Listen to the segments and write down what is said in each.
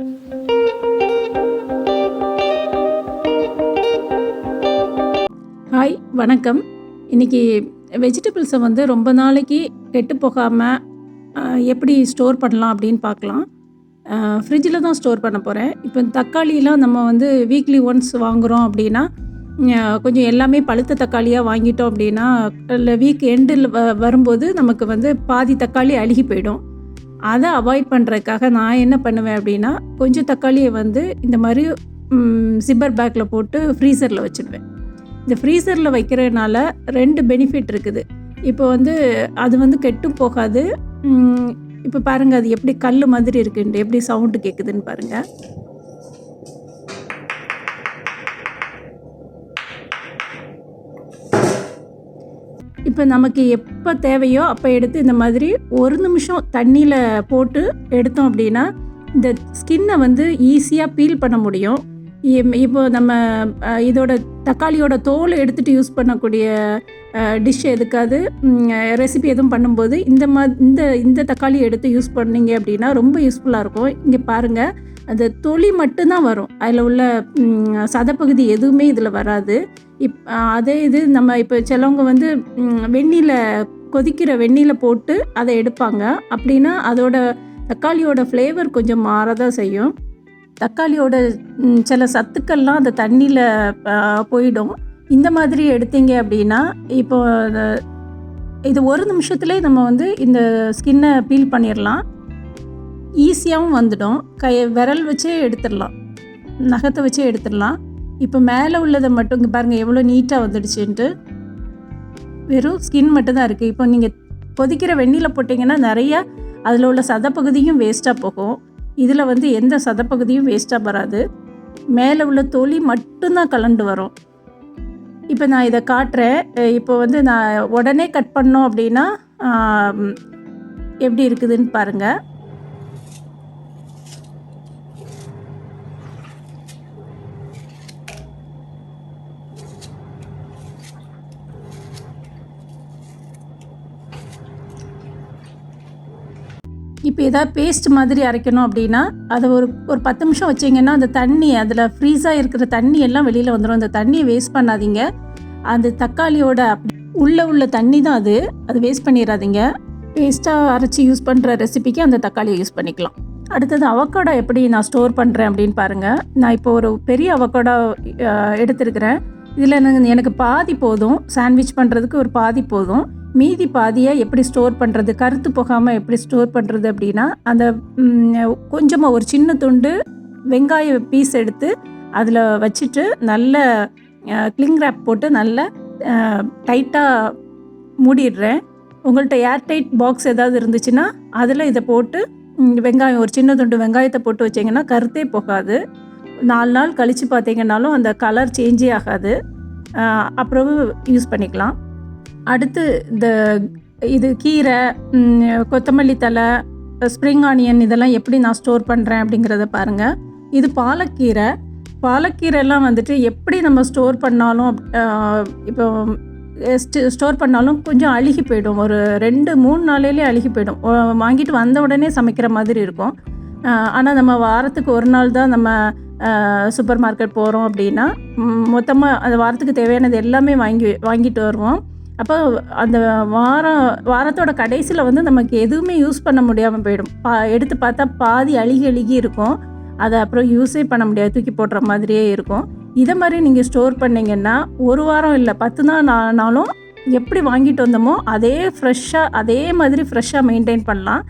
Hi, வணக்கம். இன்றைக்கி வெஜிடபிள்ஸை வந்து ரொம்ப நாளைக்கு கெட்டு போகாமல் எப்படி ஸ்டோர் பண்ணலாம் அப்படின்னு பார்க்கலாம். ஃப்ரிட்ஜில் தான் ஸ்டோர் பண்ண போகிறேன். இப்போ தக்காளிலாம் நம்ம வந்து வீக்லி ஒன்ஸ் வாங்குகிறோம் அப்படின்னா, கொஞ்சம் எல்லாமே பழுத்த தக்காளியாக வாங்கிட்டோம் அப்படின்னா, இல்லை வீக் எண்டில் வரும்போது நமக்கு வந்து பாதி தக்காளி அழுகி போயிடும். அதை அவாய்ட் பண்ணுறதுக்காக நான் என்ன பண்ணுவேன் அப்படின்னா, கொஞ்சம் தக்காளியை வந்து இந்த மாதிரி சிப்பர் பேக்கில் போட்டு ஃப்ரீசரில் வச்சுடுவேன். இந்த ஃப்ரீசரில் வைக்கிறதுனால 2 பெனிஃபிட் இருக்குது. இப்போ வந்து அது வந்து கெட்டும் போகாது. இப்போ பாருங்கள், அது எப்படி கல் மாதிரி இருக்குன்ட்டு எப்படி சவுண்டு கேட்குதுன்னு பாருங்கள். இப்போ நமக்கு எப்போ தேவையோ அப்போ எடுத்து இந்த மாதிரி 1 நிமிஷம் தண்ணியில் போட்டு எடுத்தோம் அப்படின்னா இந்த ஸ்கின்னை வந்து ஈஸியாக பீல் பண்ண முடியும். இப்போ நம்ம இதோட தக்காளியோட தோல் எடுத்துகிட்டு யூஸ் பண்ணக்கூடிய டிஷ் எதுக்காது ரெசிபி எதுவும் பண்ணும்போது இந்த தக்காளி எடுத்து யூஸ் பண்ணிங்க அப்படின்னா ரொம்ப யூஸ்ஃபுல்லாக இருக்கும். இங்கே பாருங்கள், அந்த தொளி மட்டும்தான் வரும், அதில் உள்ள சதப்பகுதி எதுவுமே இதில் வராது. அதே இது நம்ம இப்போ சிலவங்க வந்து கொதிக்கிற வெந்நீரில் போட்டு அதை எடுப்பாங்க. அப்படின்னா அதோட தக்காளியோட ஃப்ளேவர் கொஞ்சம் மாறதான் செய்யும். தக்காளியோட சில சத்துக்கள்லாம் அந்த தண்ணியில் போயிடும். இந்த மாதிரி எடுத்தீங்க அப்படின்னா இப்போ இது 1 நிமிஷத்துலேயே நம்ம வந்து இந்த ஸ்கின்னை பீல் பண்ணிடலாம். ஈஸியாகவும் வந்துடும். விரல் வச்சே எடுத்துடலாம், நகத்தை வச்சே எடுத்துடலாம். இப்போ மேலே உள்ளதை மட்டும் இங்கே பாருங்கள் எவ்வளோ நீட்டாக வந்துடுச்சுன்ட்டு. வெறும் ஸ்கின் மட்டும்தான் இருக்குது. இப்போ நீங்கள் கொதிக்கிற வெந்நீரில் போட்டிங்கன்னா நிறையா அதில் உள்ள சதப்பகுதியும் வேஸ்ட்டாக போகும். இதில் வந்து எந்த சதப்பகுதியும் வேஸ்ட்டாக வராது. மேலே உள்ள தொளி மட்டும்தான் கலண்டு வரும். இப்போ நான் இதை காட்டுறேன். இப்போ வந்து நான் உடனே கட் பண்ணோம் அப்படின்னா எப்படி இருக்குதுன்னு பாருங்கள். இப்போ எதாவது பேஸ்ட் மாதிரி அரைக்கணும் அப்படின்னா அதை ஒரு 10 நிமிஷம் வச்சிங்கன்னா அந்த தண்ணி, அதில் ஃப்ரீஸாக இருக்கிற தண்ணி எல்லாம் வெளியில் வந்துடும். அந்த தண்ணியை வேஸ்ட் பண்ணாதீங்க. அந்த தக்காளியோட உள்ள தண்ணி தான் அது வேஸ்ட் பண்ணிடாதீங்க. பேஸ்ட்டாக அரைச்சி யூஸ் பண்ணுற ரெசிபிக்கு அந்த தக்காளியை யூஸ் பண்ணிக்கலாம். அடுத்தது அவக்காடோ எப்படி நான் ஸ்டோர் பண்ணுறேன் அப்படின்னு பாருங்கள். நான் இப்போ ஒரு பெரிய அவக்காடோ எடுத்துருக்கிறேன். இதில் எனக்கு பாதி போதும், சாண்ட்விச் பண்ணுறதுக்கு ஒரு பாதி போதும். மீதி பாதியை எப்படி ஸ்டோர் பண்ணுறது, கருத்து போகாமல் எப்படி ஸ்டோர் பண்ணுறது அப்படின்னா, அந்த கொஞ்சமாக ஒரு சின்ன துண்டு வெங்காய பீஸ் எடுத்து அதில் வச்சுட்டு நல்ல கிளிங் ரேப் போட்டு நல்ல டைட்டாக மூடிடுறேன். உங்கள்கிட்ட ஏர்டைட் பாக்ஸ் ஏதாவது இருந்துச்சுன்னா அதில் இதை போட்டு வெங்காயம், ஒரு சின்ன துண்டு வெங்காயத்தை போட்டு வச்சிங்கன்னா கருத்தே போகாது. 4 நாள் கழித்து பார்த்தீங்கன்னாலும் அந்த கலர் சேஞ்சே ஆகாது. அப்புறம் யூஸ் பண்ணிக்கலாம். அடுத்து இது கீரை, கொத்தமல்லி தழை, ஸ்ப்ரிங் ஆனியன் இதெல்லாம் எப்படி நான் ஸ்டோர் பண்ணுறேன் அப்படிங்கிறத பாருங்கள். இது பாலக்கீரைலாம் வந்துட்டு எப்படி நம்ம ஸ்டோர் பண்ணாலும் இப்போ ஸ்டோர் பண்ணாலும் கொஞ்சம் அழுகி போயிடும். ஒரு 2-3 நாளையிலே அழுகி போயிடும். வாங்கிட்டு வந்த உடனே சமைக்கிற மாதிரி இருக்கும். ஆனால் நம்ம வாரத்துக்கு 1 நாள் தான் நம்ம சூப்பர் மார்க்கெட் போகிறோம் அப்படின்னா மொத்தமாக அந்த வாரத்துக்கு தேவையானது எல்லாமே வாங்கிட்டு வருவோம். அப்போ அந்த வாரத்தோட கடைசியில் வந்து நமக்கு எதுவுமே யூஸ் பண்ண முடியாமல் போயிடும். எடுத்து பார்த்தா பாதி அழுகி இருக்கும். அதை அப்புறம் யூஸே பண்ண முடியாது, தூக்கி போடுற மாதிரியே இருக்கும். இதை மாதிரி நீங்கள் ஸ்டோர் பண்ணிங்கன்னா 1 வாரம் இல்லை 10 நாள் ஆனாலும் எப்படி வாங்கிட்டு வந்தோமோ அதே மாதிரி ஃப்ரெஷ்ஷாக மெயின்டைன் பண்ணலாம்.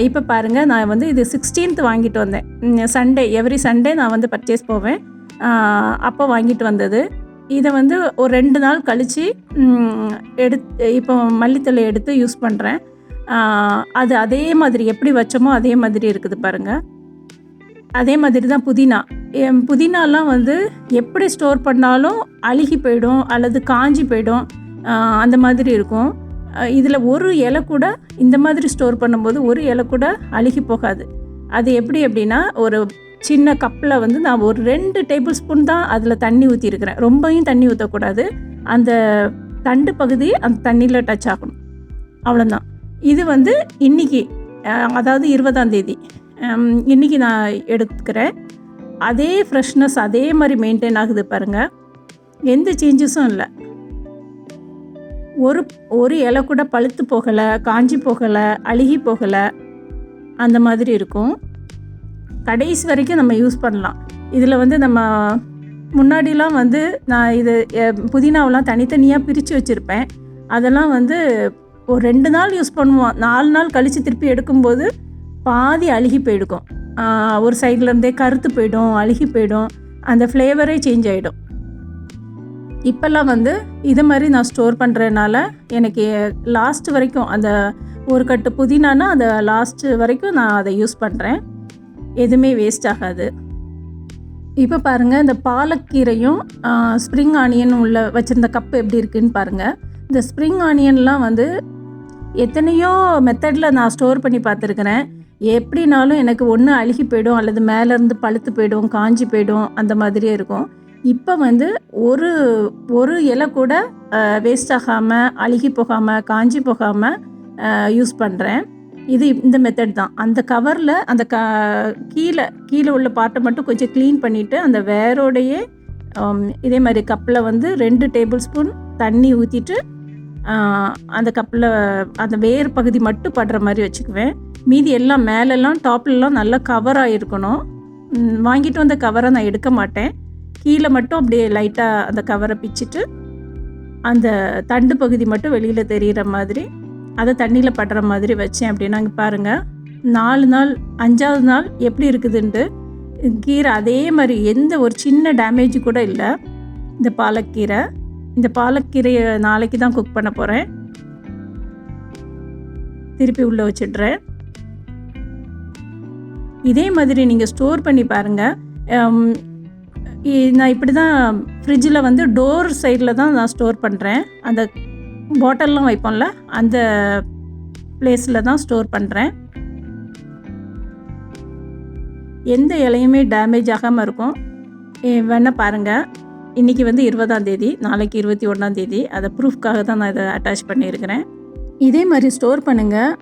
இப்போ பாருங்கள், நான் வந்து இது 16th வாங்கிட்டு வந்தேன். எவ்ரி சண்டே நான் வந்து பர்ச்சேஸ் போவேன். அப்போ வாங்கிட்டு வந்தது. இதை வந்து ஒரு 2 நாள் கழித்து இப்போ மல்லித்தழை எடுத்து யூஸ் பண்ணுறேன். அது அதே மாதிரி எப்படி வச்சோமோ அதே மாதிரி இருக்குது பாருங்கள். அதே மாதிரி தான் புதினாலாம் வந்து எப்படி ஸ்டோர் பண்ணாலும் அழுகி போயிடும் அல்லது காஞ்சி போயிடும், அந்த மாதிரி இருக்கும். இதில் ஒரு இலை கூட இந்த மாதிரி ஸ்டோர் பண்ணும்போது ஒரு இலை கூட அழுகி போகாது. அது எப்படி அப்படின்னா, ஒரு சின்ன கப்பில் வந்து நான் ஒரு 2 டேபிள் ஸ்பூன் தான் அதில் தண்ணி ஊற்றிருக்கிறேன். ரொம்பவும் தண்ணி ஊற்றக்கூடாது. அந்த தண்டு பகுதி அந்த தண்ணியில் டச் ஆகணும், அவ்வளோதான். இது வந்து இன்றைக்கி, அதாவது 20ஆம் தேதி இன்றைக்கி நான் எடுத்துக்கிறேன். அதே ஃப்ரெஷ்னஸ் அதே மாதிரி மெயின்டைன் ஆகுது பாருங்கள், எந்த சேஞ்சஸும் இல்லை. ஒரு இலை கூட பழுத்து போகலை, காஞ்சி போகலை, அழுகி போகலை, அந்த மாதிரி இருக்கும். கடைசி வரைக்கும் நம்ம யூஸ் பண்ணலாம். இதில் வந்து நம்ம முன்னாடிலாம் வந்து நான் இது புதினாவெலாம் தனித்தனியாக பிரித்து வச்சுருப்பேன். அதெல்லாம் வந்து ஒரு 2 நாள் யூஸ் பண்ணுவோம். 4 நாள் கழித்து திருப்பி எடுக்கும்போது பாதி அழுகி போயிடுக்கும். ஒரு சைட்லேருந்தே கருத்து போயிடும், அழுகி போயிடும், அந்த ஃப்ளேவரே சேஞ்ச் ஆகிடும். இப்போல்லாம் வந்து இது மாதிரி நான் ஸ்டோர் பண்ணுறதுனால எனக்கு லாஸ்ட் வரைக்கும், அந்த ஒரு கட்டு புதினானா அந்த லாஸ்ட்டு வரைக்கும் நான் அதை யூஸ் பண்ணுறேன். எதுவுமே வேஸ்ட் ஆகாது. இப்போ பாருங்கள், இந்த பாலக்கீரையும் ஸ்ப்ரிங் ஆனியனும் உள்ள வச்சுருந்த கப்பு எப்படி இருக்குதுன்னு பாருங்கள். இந்த ஸ்ப்ரிங் ஆனியன்லாம் வந்து எத்தனையோ மெத்தடில் நான் ஸ்டோர் பண்ணி பார்த்துருக்குறேன். எப்படினாலும் எனக்கு ஒன்று அழுகி போயிடும், அல்லது மேலேருந்து பழுத்து போயிடும், காஞ்சி போயிடும், அந்த மாதிரியே இருக்கும். இப்போ வந்து ஒரு இலை கூட வேஸ்ட் ஆகாமல், அழுகி போகாமல், காஞ்சி போகாமல் யூஸ் பண்ணுறேன். இது இந்த மெத்தட் தான். அந்த கவரில் அந்த கீழே உள்ள பார்ட்டை மட்டும் கொஞ்சம் க்ளீன் பண்ணிவிட்டு அந்த வேரோடையே இதே மாதிரி கப்பில் வந்து 2 டேபிள் ஸ்பூன் தண்ணி ஊற்றிட்டு அந்த கப்பில் அந்த வேர் பகுதி மட்டும் படுற மாதிரி வச்சுக்குவேன். மீதி எல்லாம் மேலெல்லாம் டாப்லலாம் நல்லா கவராக இருக்கணும். வாங்கிட்டு வந்த கவரை நான் எடுக்க மாட்டேன். கீழே மட்டும் அப்படியே லைட்டாக அந்த கவரை பிச்சுட்டு அந்த தண்டு பகுதி மட்டும் வெளியில் தெரிகிற மாதிரி அதை தண்ணியில் படுற மாதிரி வச்சேன் அப்படின்னா, இங்கே பாருங்கள், 4 நாள் 5ஆவது நாள் எப்படி இருக்குதுன்ட்டு கீரை அதே மாதிரி எந்த ஒரு சின்ன டேமேஜ் கூட இல்லை. இந்த பாலக்கீரையை நாளைக்கு தான் குக் பண்ண போகிறேன். திருப்பி உள்ளே வச்சிடுறேன். இதே மாதிரி நீங்கள் ஸ்டோர் பண்ணி பாருங்கள். நான் இப்படி தான் ஃப்ரிட்ஜில் வந்து டோர் சைடில் தான் நான் ஸ்டோர் பண்ணுறேன். அந்த பாட்டில்லாம் வைப்போம்ல, அந்த பிளேஸில் தான் ஸ்டோர் பண்ணுறேன். எந்த இலையுமே டேமேஜ் ஆகாமல் இருக்கும். வேணால் பாருங்கள், இன்றைக்கி வந்து 20ஆம் தேதி, நாளைக்கு 21ஆம் தேதி. அதை ப்ரூஃப்காக தான் நான் இதை அட்டாச் பண்ணியிருக்கிறேன். இதே மாதிரி ஸ்டோர் பண்ணுங்கள்.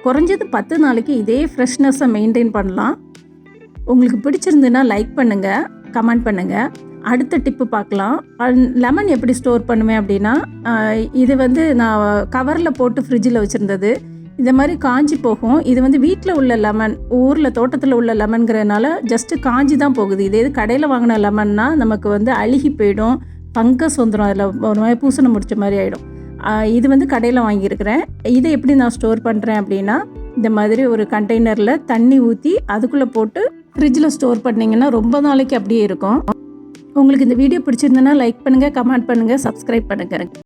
குறைஞ்சது 10 நாளைக்கு இதே ஃப்ரெஷ்னஸை மெயின்டைன் பண்ணலாம். உங்களுக்கு பிடிச்சிருந்துன்னா லைக் பண்ணுங்கள், கமெண்ட் பண்ணுங்கள். அடுத்த டிப்பு பார்க்கலாம். லெமன் எப்படி ஸ்டோர் பண்ணுவேன் அப்படின்னா, இது வந்து நான் கவரில் போட்டு ஃப்ரிட்ஜில் வச்சுருந்தது. இந்த மாதிரி காஞ்சி போகும். இது வந்து வீட்டில் உள்ள லெமன், ஊரில் தோட்டத்தில் உள்ள லெமன்கிறதுனால ஜஸ்ட்டு காஞ்சி தான் போகுது. இதே இது கடையில் வாங்கின லெமன்னா நமக்கு வந்து அழுகி போயிடும், ஃபங்கஸ் வந்துடும், அதில் ஒரு மாதிரி பூசணம் முடிச்ச மாதிரி ஆகிடும். இது வந்து கடையில் வாங்கியிருக்கிறேன். இதை எப்படி நான் ஸ்டோர் பண்ணுறேன் அப்படின்னா, இந்த மாதிரி ஒரு கண்டெய்னரில் தண்ணி ஊற்றி அதுக்குள்ளே போட்டு ஃப்ரிட்ஜில் ஸ்டோர் பண்ணிங்கன்னா ரொம்ப நாளைக்கு அப்படியே இருக்கும். உங்களுக்கு இந்த வீடியோ பிடிச்சிருந்ததுன்னா லைக் பண்ணுங்கள், கமெண்ட் பண்ணுங்கள், சப்ஸ்கிரைப் பண்ணுங்கள்.